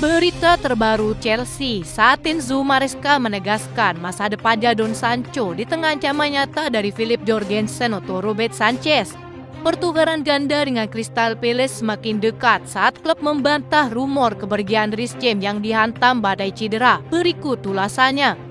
Berita terbaru Chelsea, saat Enzo Maresca menegaskan masa depan Jadon Sancho di tengah ancaman nyata dari Philip Jorgensen atau Robert Sanchez. Pertukaran ganda dengan Crystal Palace semakin dekat saat klub membantah rumor kepergian Reece James yang dihantam badai cedera. Berikut ulasannya.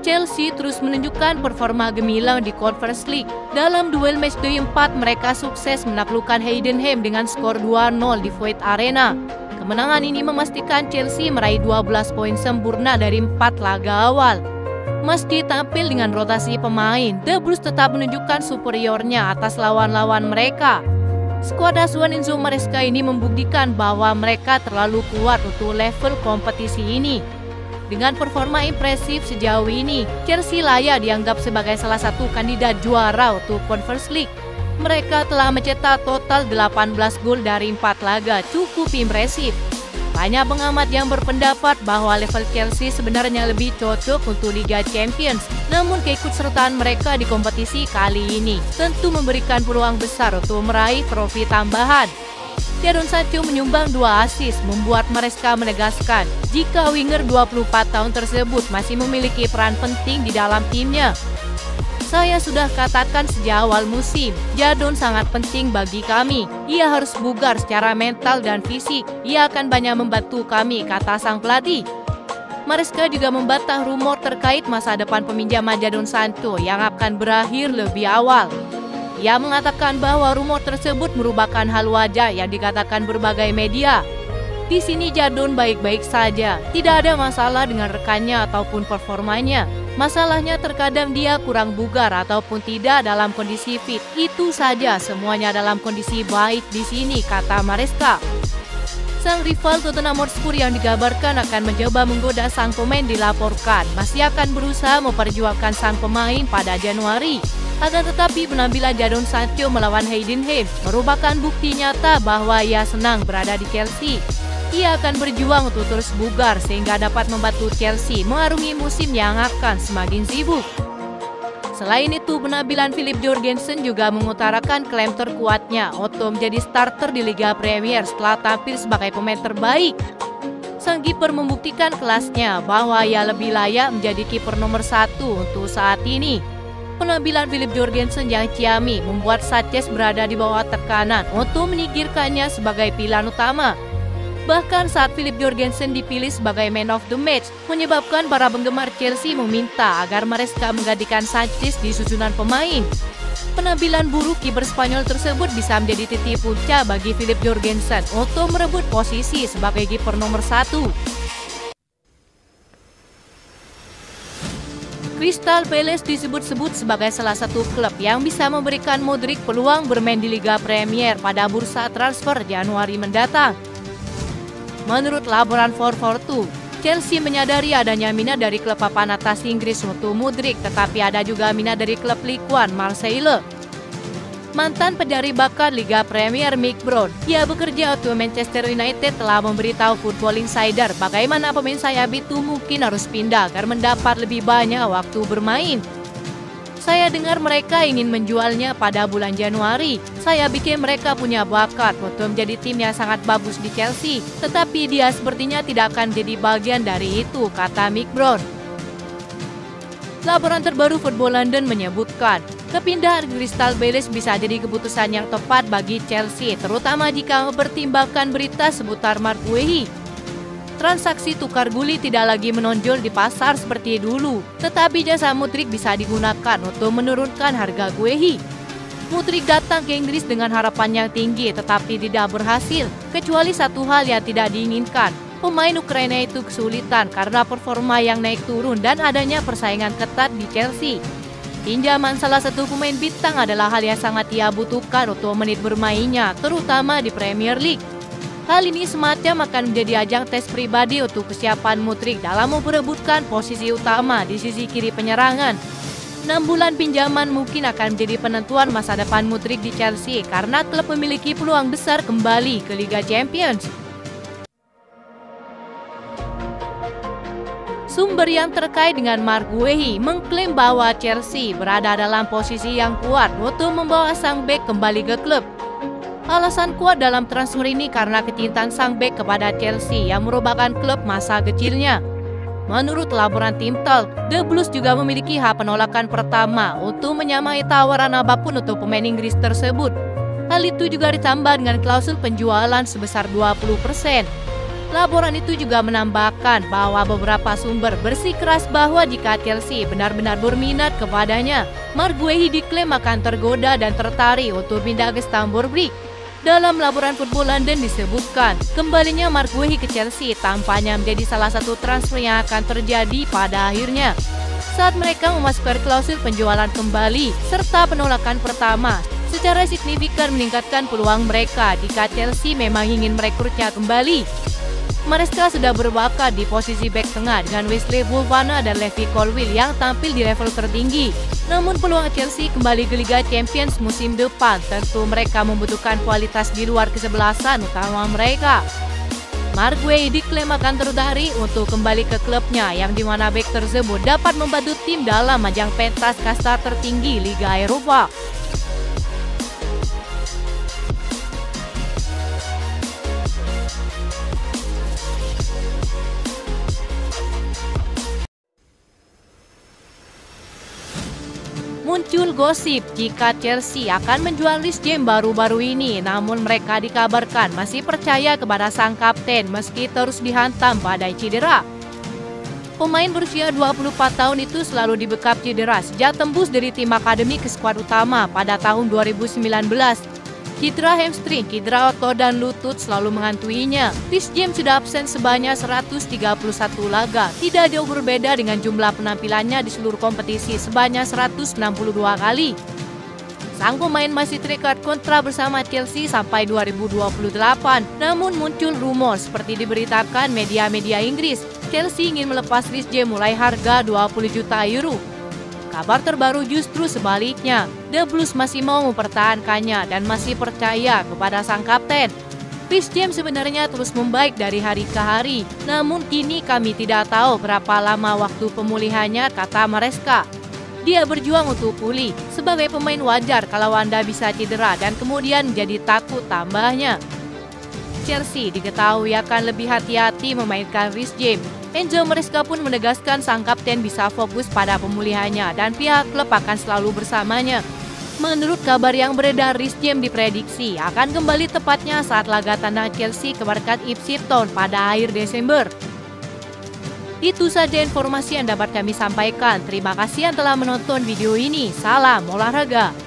Chelsea terus menunjukkan performa gemilang di Conference League. Dalam duel matchday 4, mereka sukses menaklukkan Heidenheim dengan skor 2-0 di Void Arena. Kemenangan ini memastikan Chelsea meraih 12 poin sempurna dari 4 laga awal. Meski tampil dengan rotasi pemain, The Blues tetap menunjukkan superiornya atas lawan-lawan mereka. Skuad asuhan Enzo Maresca ini membuktikan bahwa mereka terlalu kuat untuk level kompetisi ini. Dengan performa impresif sejauh ini, Chelsea layak dianggap sebagai salah satu kandidat juara untuk Conference League. Mereka telah mencetak total 18 gol dari 4 laga, cukup impresif. Banyak pengamat yang berpendapat bahwa level Chelsea sebenarnya lebih cocok untuk Liga Champions. Namun keikutsertaan mereka di kompetisi kali ini tentu memberikan peluang besar untuk meraih trofi tambahan. Jadon Sancho menyumbang 2 assist, membuat Maresca menegaskan jika winger 24 tahun tersebut masih memiliki peran penting di dalam timnya. Saya sudah katakan sejak awal musim, Jadon sangat penting bagi kami. Ia harus bugar secara mental dan fisik. Ia akan banyak membantu kami, kata sang pelatih. Maresca juga membantah rumor terkait masa depan peminjaman Jadon Sancho yang akan berakhir lebih awal. Ia mengatakan bahwa rumor tersebut merupakan hal wajar yang dikatakan berbagai media. Di sini Jadon baik-baik saja, tidak ada masalah dengan rekannya ataupun performanya. Masalahnya terkadang dia kurang bugar ataupun tidak dalam kondisi fit. Itu saja, semuanya dalam kondisi baik di sini, kata Maresca. Sang rival Tottenham Hotspur yang digabarkan akan mencoba menggoda sang pemain dilaporkan masih akan berusaha memperjuangkan sang pemain pada Januari. Akan tetapi penampilan Jadon Sancho melawan Heidenheim merupakan bukti nyata bahwa ia senang berada di Chelsea. Ia akan berjuang untuk terus bugar sehingga dapat membantu Chelsea mengarungi musim yang akan semakin sibuk. Selain itu, penampilan Philip Jorgensen juga mengutarakan klaim terkuatnya untuk menjadi starter di Liga Premier setelah tampil sebagai pemain terbaik. Sang kiper membuktikan kelasnya bahwa ia lebih layak menjadi kiper nomor 1 untuk saat ini. Penampilan Philip Jorgensen yang ciamik membuat Sanchez berada di bawah tekanan untuk menyingkirkannya sebagai pilihan utama. Bahkan saat Philip Jorgensen dipilih sebagai man of the match, menyebabkan para penggemar Chelsea meminta agar Maresca menggantikan Sanchez di susunan pemain. Penampilan buruk kiper Spanyol tersebut bisa menjadi titik puncak bagi Philip Jorgensen untuk merebut posisi sebagai kiper nomor 1. Crystal Palace disebut-sebut sebagai salah satu klub yang bisa memberikan Modric peluang bermain di Liga Premier pada bursa transfer Januari mendatang. Menurut laporan 442, Chelsea menyadari adanya minat dari klub papan atas Inggris untuk Modric, tetapi ada juga minat dari klub Ligue 1 Marseille. Mantan pencari bakat Liga Premier Mick Brown, ia bekerja untuk Manchester United, telah memberitahu Football Insider bagaimana pemain sayap itu mungkin harus pindah agar mendapat lebih banyak waktu bermain. Saya dengar mereka ingin menjualnya pada bulan Januari. Saya pikir mereka punya bakat untuk menjadi tim yang sangat bagus di Chelsea, tetapi dia sepertinya tidak akan jadi bagian dari itu, kata Mick Brown. Laporan terbaru Football London menyebutkan, kepindahan Crystal Palace bisa jadi keputusan yang tepat bagi Chelsea, terutama jika mempertimbangkan berita seputar Marc Guehi. Transaksi tukar guling tidak lagi menonjol di pasar seperti dulu, tetapi jasa Modric bisa digunakan untuk menurunkan harga Guehi. Modric datang ke Inggris dengan harapan yang tinggi, tetapi tidak berhasil, kecuali satu hal yang tidak diinginkan. Pemain Ukraina itu kesulitan karena performa yang naik turun dan adanya persaingan ketat di Chelsea. Pinjaman salah satu pemain bintang adalah hal yang sangat ia butuhkan untuk menit bermainnya, terutama di Premier League. Hal ini semacam akan menjadi ajang tes pribadi untuk kesiapan Modric dalam memperebutkan posisi utama di sisi kiri penyerangan. 6 bulan pinjaman mungkin akan menjadi penentuan masa depan Mudryk di Chelsea karena klub memiliki peluang besar kembali ke Liga Champions. Sumber yang terkait dengan Marc Guehi mengklaim bahwa Chelsea berada dalam posisi yang kuat untuk membawa sang bek kembali ke klub. Alasan kuat dalam transfer ini karena kecintaan sang bek kepada Chelsea yang merupakan klub masa kecilnya. Menurut laporan tim Talk, The Blues juga memiliki hak penolakan pertama untuk menyamai tawaran apapun untuk pemain Inggris tersebut. Hal itu juga ditambah dengan klausul penjualan sebesar 20%. Laporan itu juga menambahkan bahwa beberapa sumber bersikeras bahwa jika Chelsea benar-benar berminat kepadanya, Marc Guehi diklaim akan tergoda dan tertarik untuk pindah ke Stamford Bridge. Dalam laporan Football London disebutkan, kembalinya Marc Guehi ke Chelsea tampaknya menjadi salah satu transfer yang akan terjadi pada akhirnya. Saat mereka memasukkan klausul penjualan kembali serta penolakan pertama, secara signifikan meningkatkan peluang mereka jika Chelsea memang ingin merekrutnya kembali. Maresca sudah berbakat di posisi bek tengah dengan Wesley Fofana dan Levi Colwill yang tampil di level tertinggi. Namun peluang Chelsea kembali ke Liga Champions musim depan tentu mereka membutuhkan kualitas di luar kesebelasan utama mereka. Marc Guehi diklaim akan tertarik untuk kembali ke klubnya yang dimana bek tersebut dapat membantu tim dalam ajang pentas kasta tertinggi Liga Eropa. Muncul gosip jika Chelsea akan menjual Reece James baru-baru ini, namun mereka dikabarkan masih percaya kepada sang kapten meski terus dihantam badai cedera. Pemain berusia 24 tahun itu selalu dibekap cedera sejak tembus dari tim akademi ke skuad utama pada tahun 2019. Cedera hamstring, cedera otot dan lutut selalu menghantainya. Reece James sudah absen sebanyak 131 laga. Tidak jauh berbeda dengan jumlah penampilannya di seluruh kompetisi sebanyak 162 kali. Sang pemain masih terikat kontrak bersama Chelsea sampai 2028. Namun muncul rumor seperti diberitakan media-media Inggris, Chelsea ingin melepas Reece James mulai harga 20 juta euro. Kabar terbaru justru sebaliknya, The Blues masih mau mempertahankannya dan masih percaya kepada sang kapten. Reece James sebenarnya terus membaik dari hari ke hari, namun kini kami tidak tahu berapa lama waktu pemulihannya, kata Maresca. Dia berjuang untuk pulih, sebagai pemain wajar kalau Anda bisa cedera dan kemudian menjadi takut, tambahnya. Chelsea diketahui akan lebih hati-hati memainkan Reece James. Enzo Maresca pun menegaskan sang kapten bisa fokus pada pemulihannya dan pihak klub akan selalu bersamanya. Menurut kabar yang beredar, Reece James diprediksi akan kembali tepatnya saat laga tandang Chelsea ke markas Ipswich Town pada akhir Desember. Itu saja informasi yang dapat kami sampaikan. Terima kasih yang telah menonton video ini. Salam olahraga.